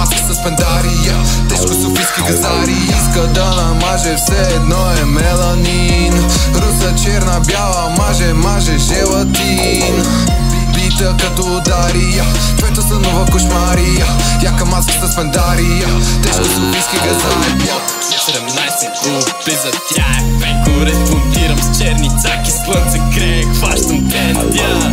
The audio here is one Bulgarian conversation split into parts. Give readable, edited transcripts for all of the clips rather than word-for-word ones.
маска с пендария, тежко софийски газари. Иска да намаже, все едно е меланин. Руса, черна, бяла, маже желатин. Бита като удария, твоята сънова кошмария. Яка маска с пендария, тежко софийски газари. 17 глупи за тя е фейк. Кореспондирам с черни цаки, слънце грее, хващам тендя.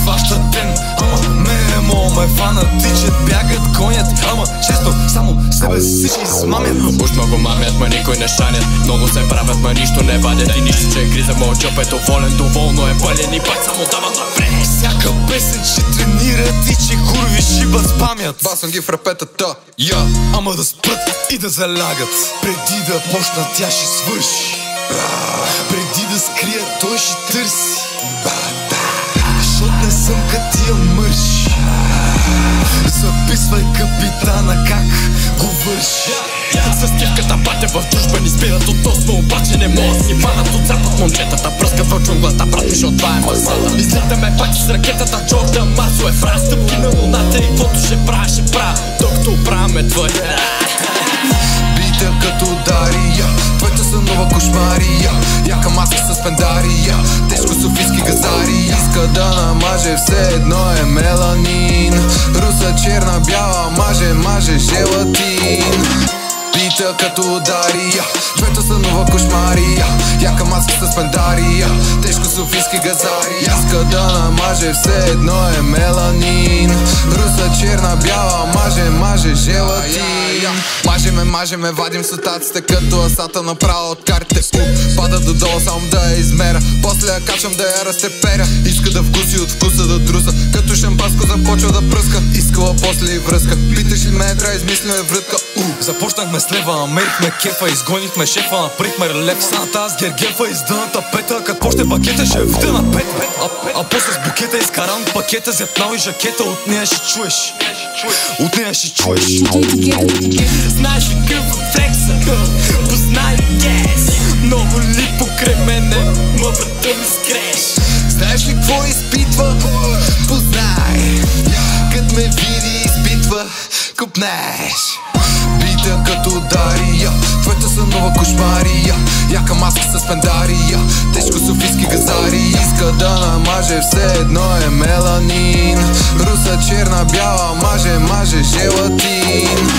Хващат ден, ама не мога ме фанат. Тичат, бягат, гонят, ама често само себе си измамят. Уж много мамят, ма никой не шанят. Много се правят, ма нищо не вадят. И нищо, че е криза, моят джоб е доволен. Доволно е пълен и пак само дава напред. Всяка песен, че тренират и че курви шибат спамят. Басвам ги в рапетата, ама да спрат и да залягат. Преди да почна тя ще свърши. Преди да скрия той ще търси. Защото не съм като тия мърши. Записвай капитана как го върши. С кивката батя в дружба ни спират от осмо, обаче не могат ни фанат от запад. Момчетата пръскат в джунглата, брат ми, защото това е масата. Излитаме пак с ракетата, Джордан Марсо е фраз. Стъпки на луната и каквото ще правя, докато правяме твоя. Бита като удария, твоята сънова кошмария. Яка маска с пендария, тежко софийски газари. Иска да намаже, все едно е меланин. Руса, черна, бяла, маже желатин. Бита като удария, твоята сънова кошмария. Яка маска с пендария, тежко софийски газари. Иска да намаже, все едно е меланин. Руса, черна, бяла, маже желатин. Мажеме, вадим сутаците като асата направо от картите. Пада додолу само да я измера, после я качвам да я разтеперя. Иска да вкуси от вкуса да друса, като шампанско започва да пръска. Искала после и връзка, питаш ли ме, трябва измислено е врътка. Започнахме с лева, намерихме кефа, изгонихме шефа, направихме релеф. Саната аз гергефа, издъната пета, като почне бакета ще вда на пет. А после с букета изкаран пакета, зяпнал и жакета, от нея ще чуеш. Знаеш ли какъв флекса? Познай ли гес? Много ли покрай мене, ма брата ми скреш? Знаеш ли какво изпитва? Познай. Кът ме види изпитва, купнеш. Бита като удария, твоята сънова кошмария. Яка маска с пендария, тежко софийски газари. Иска да намаже, все едно е меланин. Руса, черна, бяла, маже желатин.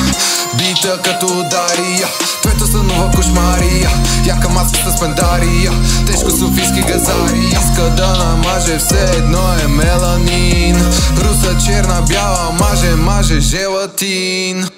Бита като удария, твоята сънова кошмария. Яка маска с пендария, тежко софийски газари. Иска да намаже, все едно е меланин. Руса, черна, бяла, маже желатин.